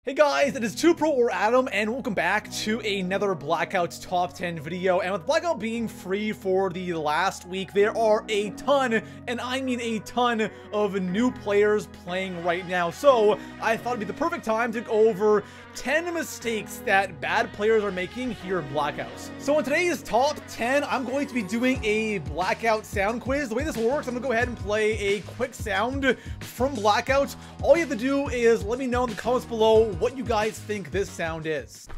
Hey guys, it is 2Pro or Adam, and welcome back to another Blackout Top 10 video. And with Blackout being free for the last week, there are a ton, and I mean a ton, of new players playing right now. So I thought it'd be the perfect time to go over 10 mistakes that bad players are making here in Blackout. So in today's Top 10, I'm going to be doing a Blackout sound quiz. The way this works, I'm going to go ahead and play a quick sound from Blackout. All you have to do is let me know in the comments below what you guys think this sound is.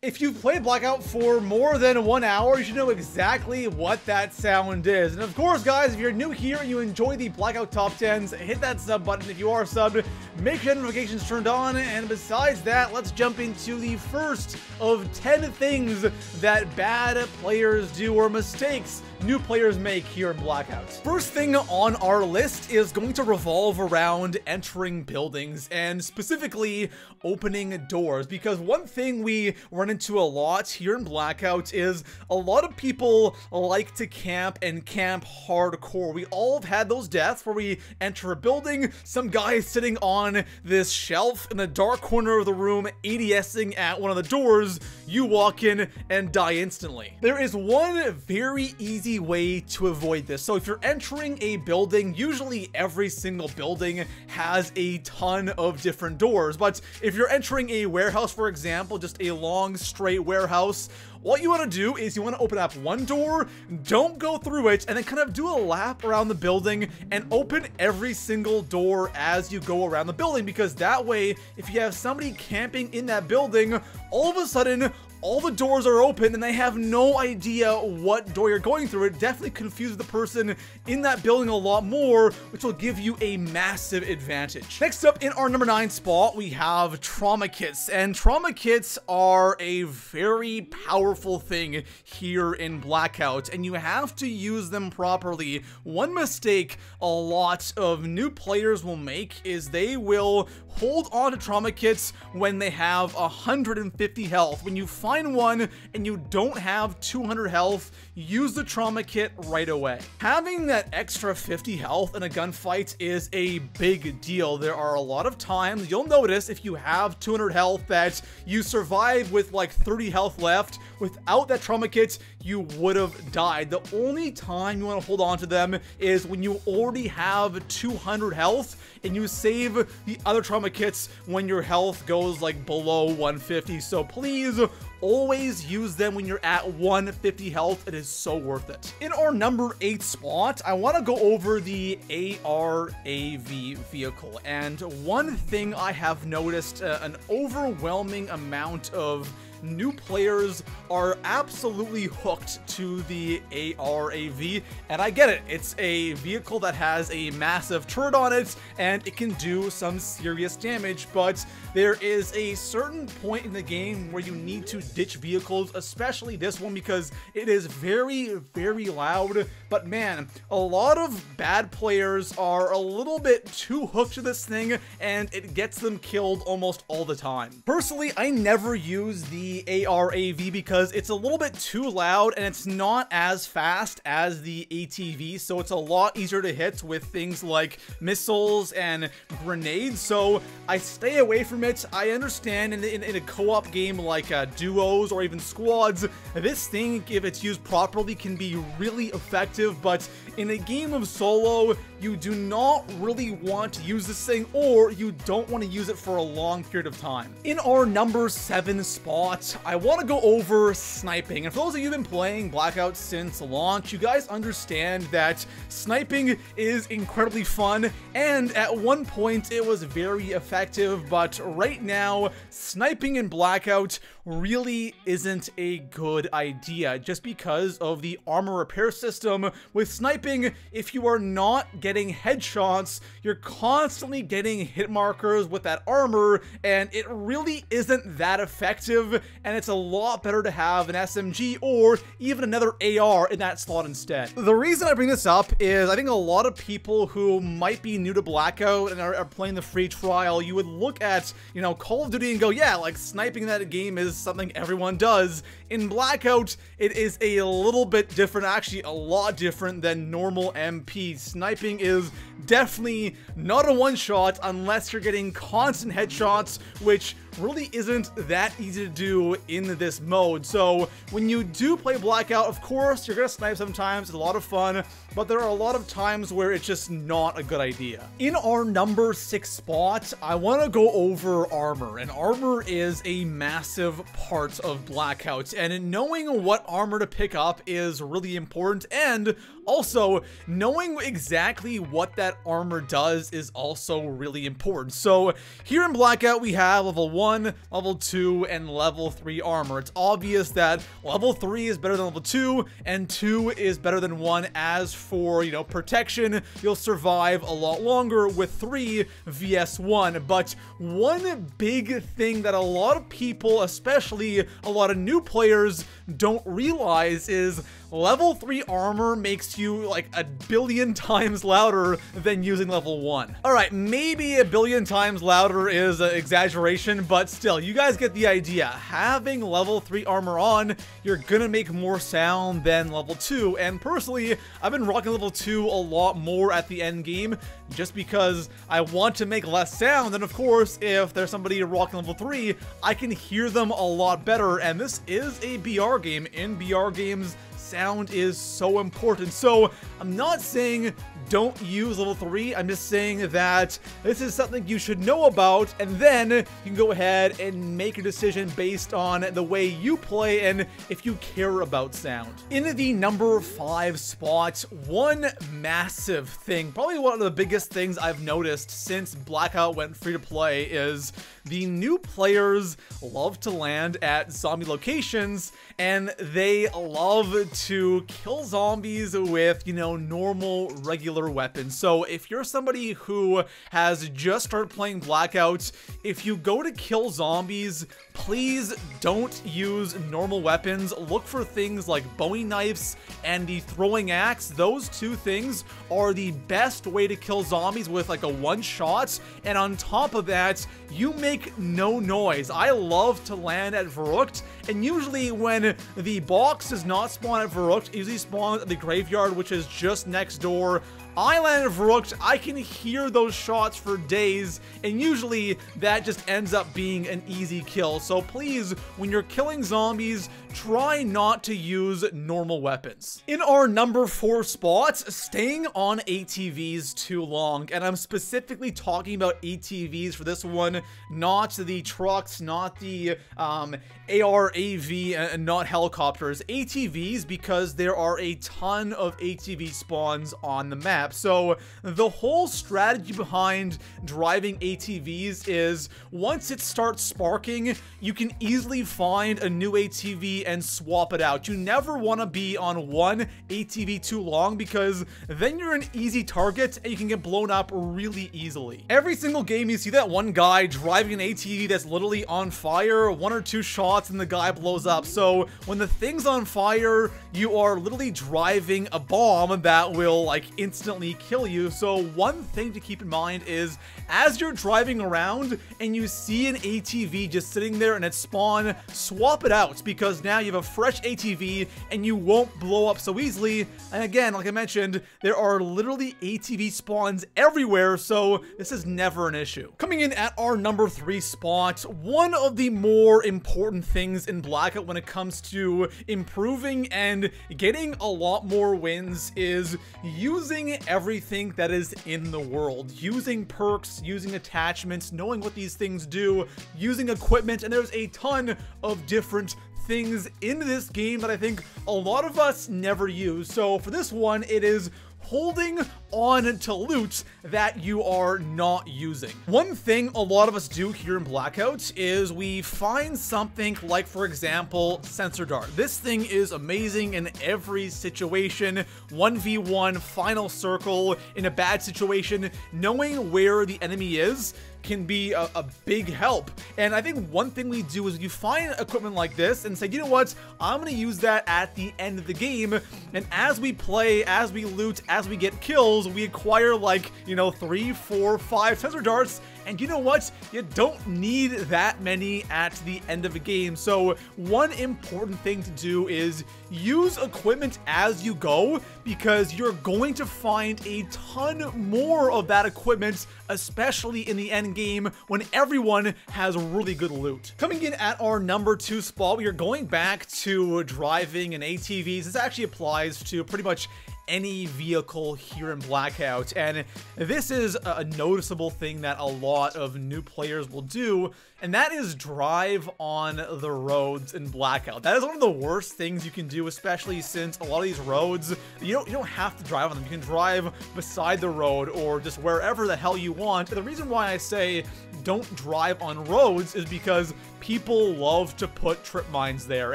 If you've played Blackout for more than 1 hour, you should know exactly what that sound is. And of course, guys, if you're new here and you enjoy the Blackout Top 10s, hit that sub button if you are subbed. Make sure notifications turned on. And besides that, let's jump into the first of 10 things that bad players do, or mistakes new players make here in Blackout. First thing on our list is going to revolve around entering buildings, and specifically opening doors, because one thing we run into a lot here in Blackout is a lot of people like to camp, and camp hardcore. We all have had those deaths where we enter a building, some guy is sitting on this shelf in the dark corner of the room ADSing at one of the doors, you walk in and die instantly. There is one very easy way to avoid this. So if you're entering a building, usually every single building has a ton of different doors, but if you're entering a warehouse, for example, just a long straight warehouse, what you want to do is you want to open up one door, don't go through it, and then kind of do a lap around the building and open every single door as you go around the building, because that way, if you have somebody camping in that building, all of a sudden all the doors are open and they have no idea what door you're going through. It definitely confuses the person in that building a lot more, which will give you a massive advantage. Next up, in our number 9 spot, we have trauma kits. And trauma kits are a very powerful thing here in Blackout, and you have to use them properly. One mistake a lot of new players will make is they will hold on to trauma kits when they have 150 health. When you find one and you don't have 200 health, use the trauma kit right away. Having that extra 50 health in a gunfight is a big deal. There are a lot of times you'll notice if you have 200 health that you survive with like 30 health left. Without that trauma kit, you would have died. The only time you want to hold on to them is when you already have 200 health and you save the other trauma kits when your health goes like below 150. So please always use them when you're at 150 health. It is so worth it. In our number 8 spot, I want to go over the ARAV vehicle. And one thing I have noticed, an overwhelming amount of new players are absolutely hooked to the ARAV, and I get it. It's a vehicle that has a massive turret on it and it can do some serious damage, but there is a certain point in the game where you need to ditch vehicles, especially this one, because it is very, very loud. But man, a lot of bad players are a little bit too hooked to this thing and it gets them killed almost all the time. Personally, I never use the ARAV because it's a little bit too loud and it's not as fast as the ATV, so it's a lot easier to hit with things like missiles and grenades, so I stay away from it. I understand in a co-op game like duos or even squads, this thing, if it's used properly, can be really effective, but in a game of solo, you do not really want to use this thing, or you don't want to use it for a long period of time. In our number 7 spot, I want to go over sniping. And for those of you who've been playing Blackout since launch, you guys understand that sniping is incredibly fun, and at one point it was very effective, but right now, sniping in Blackout really isn't a good idea, just because of the armor repair system. With sniping, if you are not getting headshots, you're constantly getting hit markers with that armor, and it really isn't that effective, and it's a lot better to have an SMG or even another AR in that slot instead. The reason I bring this up is I think a lot of people who might be new to Blackout and are playing the free trial, you would look at, you know, Call of Duty and go, yeah, like sniping that game is something everyone does. In Blackout, it is a little bit different, actually a lot different than normal MP. Sniping thing is definitely not a one-shot unless you're getting constant headshots, which really isn't that easy to do in this mode. So when you do play Blackout, of course, you're gonna snipe sometimes. It's a lot of fun, but there are a lot of times where it's just not a good idea. In our number 6 spot, I want to go over armor, and armor is a massive part of Blackout, and knowing what armor to pick up is really important, and also knowing exactly what that armor does is also really important. So here in Blackout, we have level 1, level 2, and level 3 armor. It's obvious that level 3 is better than level 2, and 2 is better than 1. As for, you know, protection, you'll survive a lot longer with 3 vs 1. But one big thing that a lot of people, especially a lot of new players, don't realize is level 3 armor makes you like a billion times louder than using level 1. Alright, maybe a billion times louder is an exaggeration, but still, you guys get the idea. Having level 3 armor on, you're gonna make more sound than level 2, and personally, I've been rocking level 2 a lot more at the end game, just because I want to make less sound, and of course, if there's somebody rocking level 3, I can hear them a lot better, and this is a BR game. In BR games, sound is so important. So I'm not saying don't use level 3, I'm just saying that this is something you should know about, and then you can go ahead and make a decision based on the way you play and if you care about sound. In the number 5 spot, one massive thing, probably one of the biggest things I've noticed since Blackout went free to play, is the new players love to land at zombie locations, and they love to kill zombies with, you know, normal, regular weapons. So if you're somebody who has just started playing Blackout, if you go to kill zombies, please don't use normal weapons. Look for things like Bowie knives and the throwing axe. Those two things are the best way to kill zombies with like a one shot, and on top of that, you make no noise. I love to land at Verrucht, and usually when the box does not spawn at Verrucht, it usually spawns at the graveyard, which is just next door. I land at Verrucht, I can hear those shots for days, and usually that just ends up being an easy kill. So please, when you're killing zombies, try not to use normal weapons. In our number 4 spot, staying on ATVs too long, and I'm specifically talking about ATVs for this one, not the trucks, not the ARAV, and not helicopters. ATVs, because there are a ton of ATV spawns on the map. So the whole strategy behind driving ATVs is once it starts sparking, you can easily find a new ATV and swap it out. You never want to be on one ATV too long, because then you're an easy target and you can get blown up really easily. Every single game you see that one guy driving an ATV that's literally on fire, 1 or 2 shots and the guy blows up. So when the thing's on fire, you are literally driving a bomb that will like instantly kill you. So one thing to keep in mind is as you're driving around and you see an ATV just sitting there and it's spawn, swap it out, because now you have a fresh ATV and you won't blow up so easily. And again, like I mentioned, there are literally ATV spawns everywhere, so this is never an issue. Coming in at our number 3 spot, one of the more important things in Blackout when it comes to improving and getting a lot more wins is using everything that is in the world. Using perks, using attachments, knowing what these things do, using equipment, and there's a ton of different things in this game that I think a lot of us never use. So for this one, it is holding on to loot that you are not using. One thing a lot of us do here in Blackout is we find something like, for example, Sensor Dart. This thing is amazing in every situation. 1v1, final circle, in a bad situation, knowing where the enemy is can be a big help. And I think one thing we do is you find equipment like this and say, you know what, I'm gonna use that at the end of the game, and as we play, as we loot, as we get kills, kills, we acquire like, you know, 3, 4, 5 sensor darts. And you know what? You don't need that many at the end of a game. So one important thing to do is use equipment as you go, because you're going to find a ton more of that equipment, especially in the end game when everyone has really good loot. Coming in at our number 2 spot, we are going back to driving and ATVs. This actually applies to pretty much any vehicle here in Blackout, and this is a noticeable thing that a lot of new players will do, and that is drive on the roads in Blackout. That is one of the worst things you can do, especially since a lot of these roads, you don't have to drive on them. You can drive beside the road or just wherever the hell you want. And the reason why I say don't drive on roads is because people love to put trip mines there,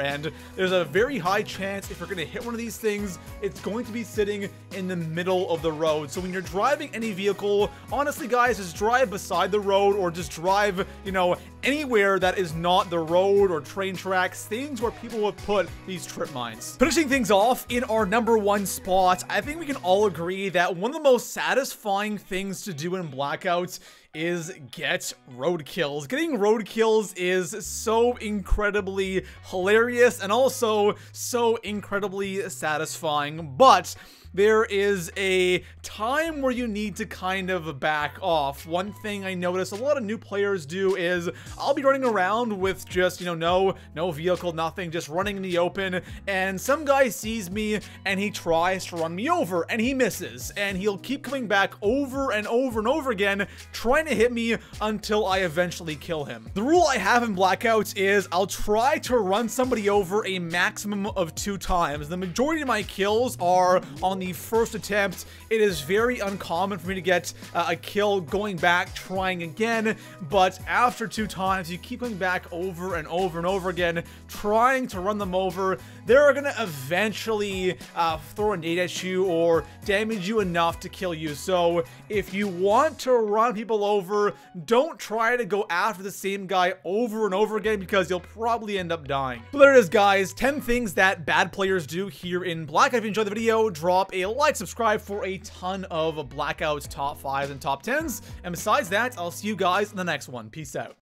and there's a very high chance if you're going to hit one of these things, it's going to be sitting in the middle of the road. So when you're driving any vehicle, honestly guys, just drive beside the road, or just drive, you know, anywhere that is not the road or train tracks, things where people would put these trip mines. Finishing things off in our number 1 spot, I think we can all agree that one of the most satisfying things to do in Blackout is get road kills. Getting road kills is so incredibly hilarious and also so incredibly satisfying, but there is a time where you need to kind of back off. One thing I notice a lot of new players do is I'll be running around with just, you know, no vehicle, nothing, just running in the open, and some guy sees me and he tries to run me over and he misses, and he'll keep coming back over and over and over again trying to hit me until I eventually kill him. The rule I have in Blackouts is I'll try to run somebody over a maximum of 2 times. The majority of my kills are on the first attempt. It is very uncommon for me to get a kill going back trying again, but after 2 times you keep going back over and over and over again trying to run them over. They're gonna eventually throw a nade at you or damage you enough to kill you. So if you want to run people over, don't try to go after the same guy over and over again, because you'll probably end up dying. So there it is guys, 10 things that bad players do here in Blackout. If you enjoyed the video, drop a like, subscribe for a ton of Blackout top 5s and top 10s. And besides that, I'll see you guys in the next one. Peace out.